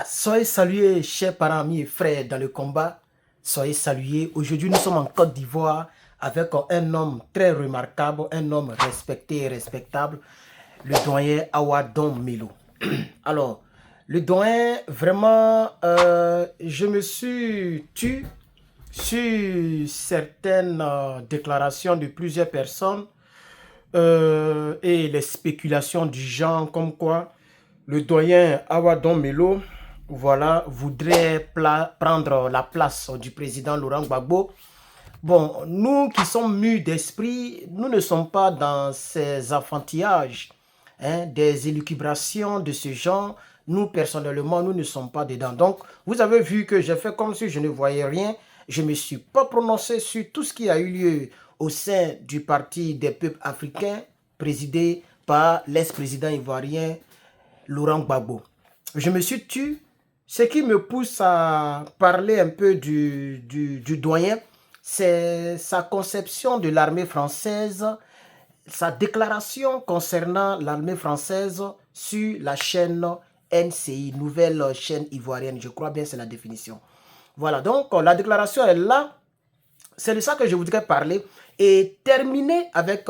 Soyez salués, chers parents, amis et frères dans le combat. Soyez salués. Aujourd'hui, nous sommes en Côte d'Ivoire avec un homme très remarquable, un homme respecté et respectable, le doyen Awadon Melo. Alors, le doyen, vraiment, je me suis tué sur certaines déclarations de plusieurs personnes et les spéculations du genre comme quoi le doyen Awadon Melo, voilà, voudrait prendre la place du président Laurent Gbagbo. Bon, nous qui sommes mus d'esprit, nous ne sommes pas dans ces enfantillages, hein, des élucubrations de ce genre. Nous, personnellement, nous ne sommes pas dedans. Donc, vous avez vu que j'ai fait comme si je ne voyais rien. Je ne me suis pas prononcé sur tout ce qui a eu lieu au sein du Parti des peuples africains, présidé par l'ex-président ivoirien Laurent Gbagbo. Je me suis tué. Ce qui me pousse à parler un peu du doyen, c'est sa conception de l'armée française, sa déclaration concernant l'armée française sur la chaîne NCI, nouvelle chaîne ivoirienne. Je crois bien c'est la définition. Voilà, donc la déclaration est là. C'est de ça que je voudrais parler et terminer avec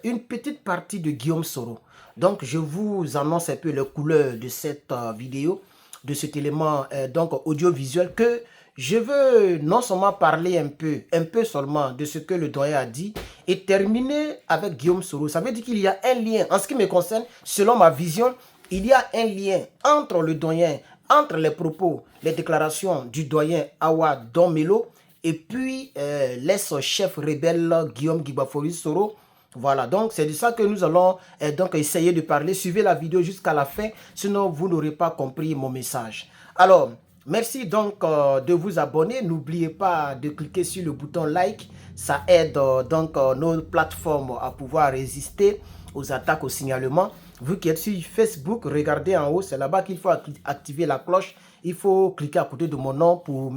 une petite partie de Guillaume Soro. Donc, je vous annonce un peu les couleurs de cette vidéo, de cet élément donc audiovisuel que je veux non seulement parler un peu seulement de ce que le doyen a dit et terminer avec Guillaume Soro. Ça veut dire qu'il y a un lien, en ce qui me concerne, selon ma vision, il y a un lien entre le doyen, entre les propos, les déclarations du doyen Awadon Melo et puis l'ex-chef rebelle Guillaume Gbagbo Soro. Voilà, donc c'est de ça que nous allons donc essayer de parler. Suivez la vidéo jusqu'à la fin, sinon vous n'aurez pas compris mon message. Alors, merci donc de vous abonner. N'oubliez pas de cliquer sur le bouton like. Ça aide donc nos plateformes à pouvoir résister aux attaques, aux signalements. Vous qui êtes sur Facebook, regardez en haut, c'est là-bas qu'il faut activer la cloche. Il faut cliquer à côté de mon nom pour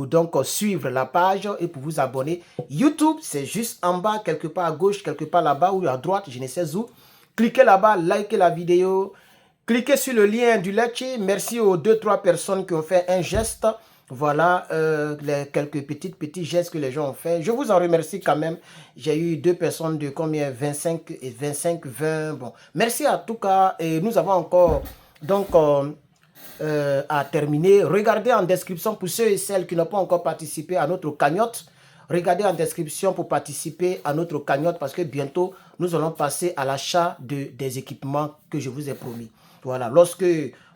donc suivre la page et pour vous abonner. YouTube, c'est juste en bas, quelque part à gauche, quelque part là-bas ou à droite, je ne sais où. Cliquez là-bas, likez la vidéo, cliquez sur le lien du Letchi. Merci aux 2-3 personnes qui ont fait un geste. Voilà les quelques petits gestes que les gens ont fait. Je vous en remercie quand même. J'ai eu 2 personnes de combien 25 et 25, 20. Bon, merci en tout cas. Et nous avons encore donc à terminer. Regardez en description pour ceux et celles qui n'ont pas encore participé à notre cagnotte. Regardez en description pour participer à notre cagnotte parce que bientôt nous allons passer à l'achat des équipements que je vous ai promis. Voilà, lorsque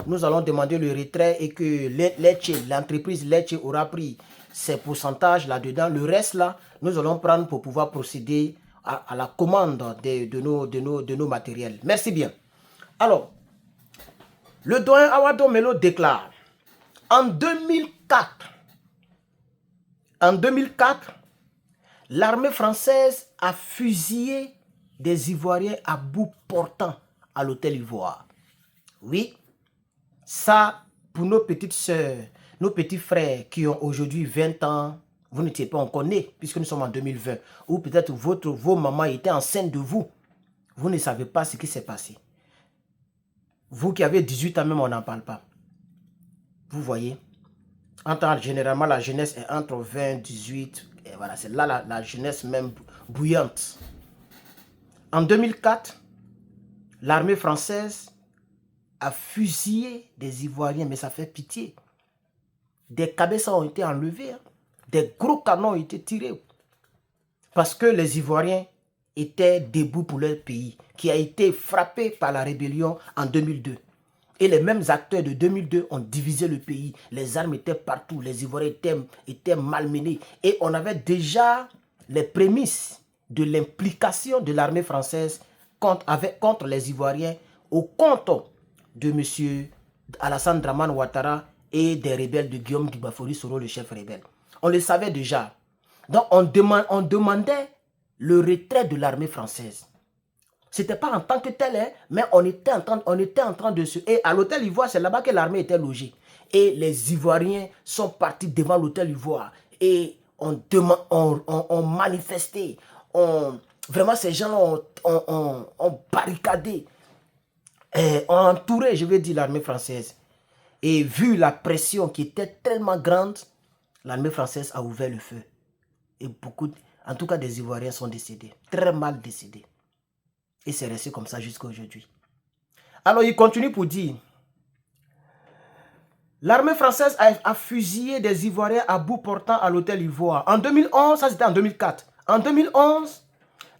nous allons demander le retrait et que l'entreprise Letchi aura pris ses pourcentages là-dedans, le reste là, nous allons prendre pour pouvoir procéder à la commande de nos matériels. Merci bien. Alors, le doyen Awadon Melo déclare en 2004, l'armée française a fusillé des Ivoiriens à bout portant à l'hôtel Ivoire. Oui, ça, pour nos petites sœurs, nos petits frères qui ont aujourd'hui 20 ans, vous n'étiez pas encore nés, puisque nous sommes en 2020. Ou peut-être vos mamans étaient enceintes de vous. Vous ne savez pas ce qui s'est passé. Vous qui avez 18 ans même, on n'en parle pas. Vous voyez, généralement, la jeunesse est entre 20, 18, et voilà, c'est là la jeunesse même bouillante. En 2004, l'armée française a fusillé des Ivoiriens, mais ça fait pitié. Des cabessas ont été enlevés, hein. Des gros canons ont été tirés. Parce que les Ivoiriens étaient debout pour leur pays, qui a été frappé par la rébellion en 2002. Et les mêmes acteurs de 2002 ont divisé le pays. Les armes étaient partout, les Ivoiriens étaient malmenés. Et on avait déjà les prémices de l'implication de l'armée française contre les Ivoiriens au compte de M. Alassane Dramane Ouattara et des rebelles de Guillaume Gbagbo Soro, le chef rebelle. On le savait déjà. Donc on demandait le retrait de l'armée française. Ce n'était pas en tant que tel, hein, mais on était en train de se... Et à l'hôtel Ivoire, c'est là-bas que l'armée était logée. Et les Ivoiriens sont partis devant l'hôtel Ivoire. Et on manifesté. Vraiment, ces gens ont barricadé, ont entouré, je vais dire, l'armée française. Et vu la pression qui était tellement grande, l'armée française a ouvert le feu. Et beaucoup, en tout cas des Ivoiriens sont décédés, très mal décédés. Et c'est resté comme ça jusqu'à aujourd'hui. Alors il continue pour dire, l'armée française a fusillé des Ivoiriens à bout portant à l'hôtel Ivoire. En 2011, ça c'était en 2004. En 2011,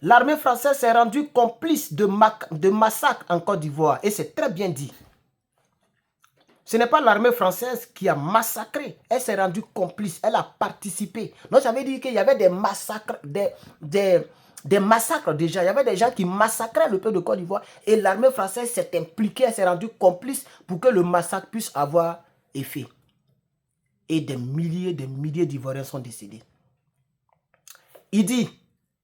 l'armée française s'est rendue complice de massacres en Côte d'Ivoire. Et c'est très bien dit. Ce n'est pas l'armée française qui a massacré. Elle s'est rendue complice. Elle a participé. Donc, ça veut dire qu'il y avait des massacres, des massacres déjà. Il y avait des gens qui massacraient le peuple de Côte d'Ivoire. Et l'armée française s'est impliquée. Elle s'est rendue complice pour que le massacre puisse avoir effet. Et des milliers d'Ivoiriens sont décédés. Il dit,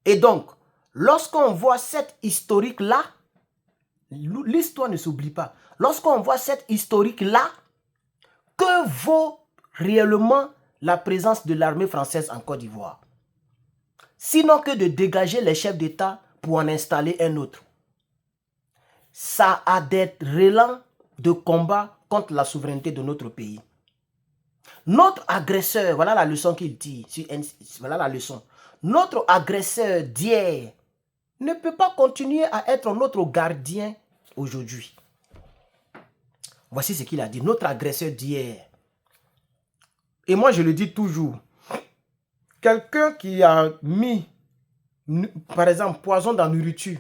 et donc, lorsqu'on voit cette historique-là, l'histoire ne s'oublie pas. Lorsqu'on voit cette historique-là, que vaut réellement la présence de l'armée française en Côte d'Ivoire? Sinon que de dégager les chefs d'État pour en installer un autre. Ça a des relents de combat contre la souveraineté de notre pays. Notre agresseur, voilà la leçon qu'il dit, voilà la leçon. Notre agresseur d'hier ne peut pas continuer à être notre gardien aujourd'hui. Voici ce qu'il a dit, notre agresseur d'hier. Et moi, je le dis toujours, quelqu'un qui a mis, par exemple, poison dans la nourriture,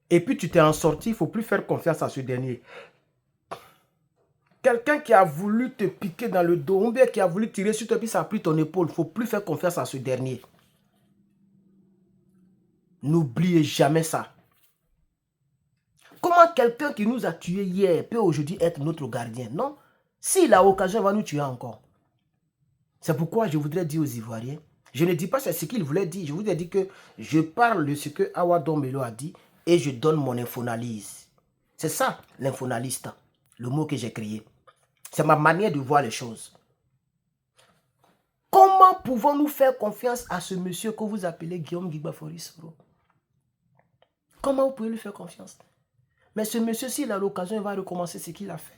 et puis tu t'es en sorti, il ne faut plus faire confiance à ce dernier. Quelqu'un qui a voulu te piquer dans le dos, ou bien qui a voulu tirer sur toi, puis ça a pris ton épaule, il ne faut plus faire confiance à ce dernier. N'oubliez jamais ça. Comment quelqu'un qui nous a tués hier peut aujourd'hui être notre gardien? Non. S'il a l'occasion, il va nous tuer encore. C'est pourquoi je voudrais dire aux Ivoiriens, je ne dis pas c'est ce qu'il voulait dire, je vous ai dit que je parle de ce que Awa Dombello a dit et je donne mon infoanalyse. C'est ça, l'infonaliste, le mot que j'ai créé. C'est ma manière de voir les choses. Comment pouvons-nous faire confiance à ce monsieur que vous appelez Guillaume Guigba-Fori Soro? Comment vous pouvez lui faire confiance? Mais ce monsieur, s'il a l'occasion, il va recommencer ce qu'il a fait.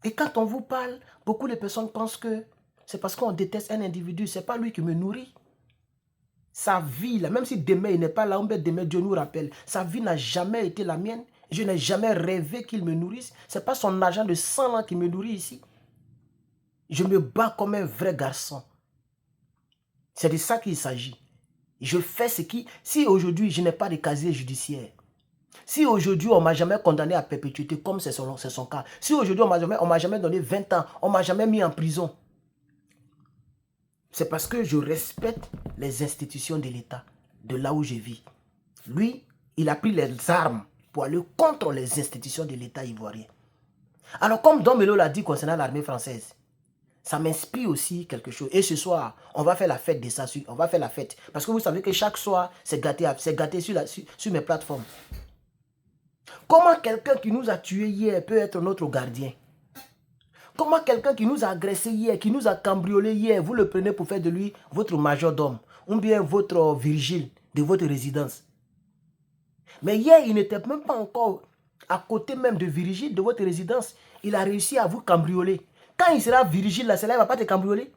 Et quand on vous parle, beaucoup de personnes pensent que c'est parce qu'on déteste un individu, ce n'est pas lui qui me nourrit. Sa vie, là, même si demain il n'est pas là, demain Dieu nous rappelle, sa vie n'a jamais été la mienne. Je n'ai jamais rêvé qu'il me nourrisse. Ce n'est pas son argent de sang là qui me nourrit ici. Je me bats comme un vrai garçon. C'est de ça qu'il s'agit. Je fais ce qui... Si aujourd'hui je n'ai pas de casier judiciaire, si aujourd'hui on ne m'a jamais condamné à perpétuité comme c'est son cas, si aujourd'hui on m'a jamais donné 20 ans, on ne m'a jamais mis en prison, c'est parce que je respecte les institutions de l'État, de là où je vis. Lui, il a pris les armes pour aller contre les institutions de l'État ivoirien. Alors comme Dombello l'a dit concernant l'armée française, ça m'inspire aussi quelque chose. Et ce soir, on va faire la fête de ça. On va faire la fête. Parce que vous savez que chaque soir, c'est gâté sur mes plateformes. Comment quelqu'un qui nous a tués hier peut être notre gardien? Comment quelqu'un qui nous a agressés hier, qui nous a cambriolés hier, vous le prenez pour faire de lui votre majordome ou bien votre Virgile de votre résidence? Mais hier, il n'était même pas encore à côté même de Virgile de votre résidence. Il a réussi à vous cambrioler. Quand il sera Virgile, là, celle-là, il ne va pas te cambrioler.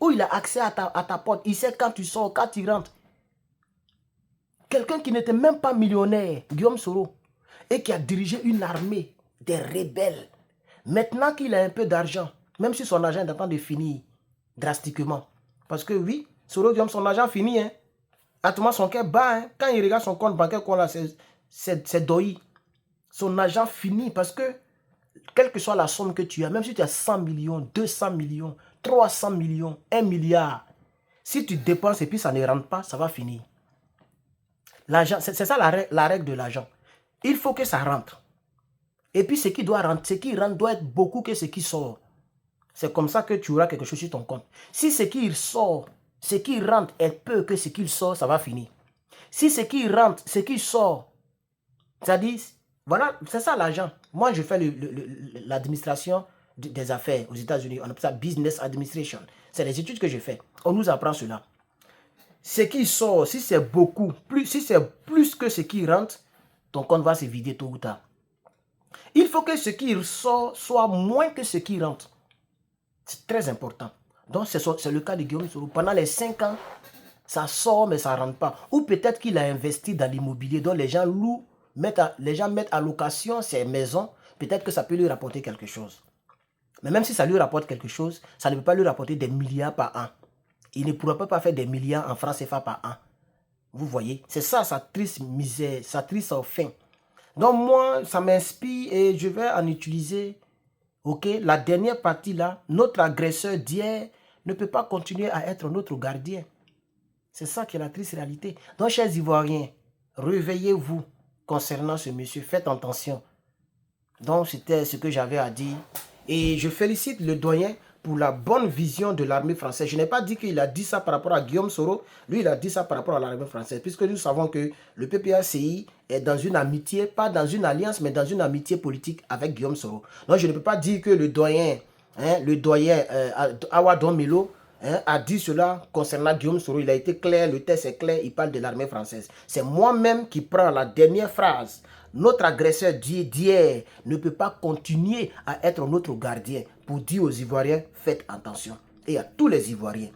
Ou il a accès à ta porte. Il sait quand tu sors, quand tu rentres. Quelqu'un qui n'était même pas millionnaire, Guillaume Soro, et qui a dirigé une armée des rebelles. Maintenant qu'il a un peu d'argent, même si son argent est en train de finir drastiquement. Parce que oui, Soro Guillaume, son argent finit. Hein. Actuellement, son cœur bat. Hein. Quand il regarde son compte bancaire, c'est doi. Son argent finit parce que, quelle que soit la somme que tu as, même si tu as 100 millions, 200 millions, 300 millions, 1 milliard, si tu dépenses et puis ça ne rentre pas, ça va finir. L'argent, c'est ça la règle de l'argent. Il faut que ça rentre. Et puis ce qui doit rentrer, ce qui rentre doit être beaucoup que ce qui sort. C'est comme ça que tu auras quelque chose sur ton compte. Si ce qui sort, ce qui rentre est peu que ce qui sort, ça va finir. Si ce qui rentre, ce qui sort, c'est-à-dire, voilà, c'est ça l'argent. Moi, je fais l'administration des affaires aux États-Unis. On appelle ça business administration. C'est les études que je fais. On nous apprend cela. Ce qui sort, si c'est beaucoup, si c'est plus que ce qui rentre, ton compte va se vider tôt ou tard. Il faut que ce qui sort soit moins que ce qui rentre. C'est très important. Donc, c'est le cas de Guillaume Soro. Pendant les 5 ans, ça sort, mais ça ne rentre pas. Ou peut-être qu'il a investi dans l'immobilier, dont les gens louent, les gens mettent à location ces maisons. Peut-être que ça peut lui rapporter quelque chose. Mais même si ça lui rapporte quelque chose, ça ne peut pas lui rapporter des milliards par an. Il ne pourra pas faire des milliards en francs CFA par an. Vous voyez, c'est ça sa triste misère, sa triste fin. Donc moi, ça m'inspire et je vais en utiliser. Ok, la dernière partie là, notre agresseur d'hier ne peut pas continuer à être notre gardien. C'est ça qui est la triste réalité. Donc, chers Ivoiriens, réveillez-vous concernant ce monsieur. Faites attention. Donc, c'était ce que j'avais à dire. Et je félicite le doyen pour la bonne vision de l'armée française. Je n'ai pas dit qu'il a dit ça par rapport à Guillaume Soro. Lui, il a dit ça par rapport à l'armée française. Puisque nous savons que le PPACI est dans une amitié, pas dans une alliance, mais dans une amitié politique avec Guillaume Soro. Donc, je ne peux pas dire que le doyen Awa Domelo, a dit cela concernant Guillaume Soro. Il a été clair, le texte est clair, il parle de l'armée française. C'est moi-même qui prends la dernière phrase. Notre agresseur d'hier ne peut pas continuer à être notre gardien pour dire aux Ivoiriens, faites attention. Et à tous les Ivoiriens.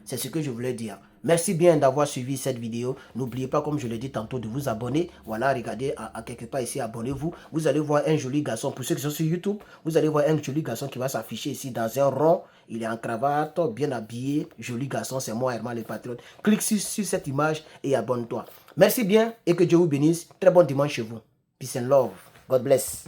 C'est ce que je voulais dire. Merci bien d'avoir suivi cette vidéo. N'oubliez pas, comme je l'ai dit tantôt, de vous abonner. Voilà, regardez à quelque part ici, abonnez-vous. Vous allez voir un joli garçon. Pour ceux qui sont sur YouTube, vous allez voir un joli garçon qui va s'afficher ici dans un rond. Il est en cravate, bien habillé. Joli garçon, c'est moi, Herman le Patriote. Clique sur cette image et abonne-toi. Merci bien et que Dieu vous bénisse. Très bon dimanche chez vous. Peace and love. God bless.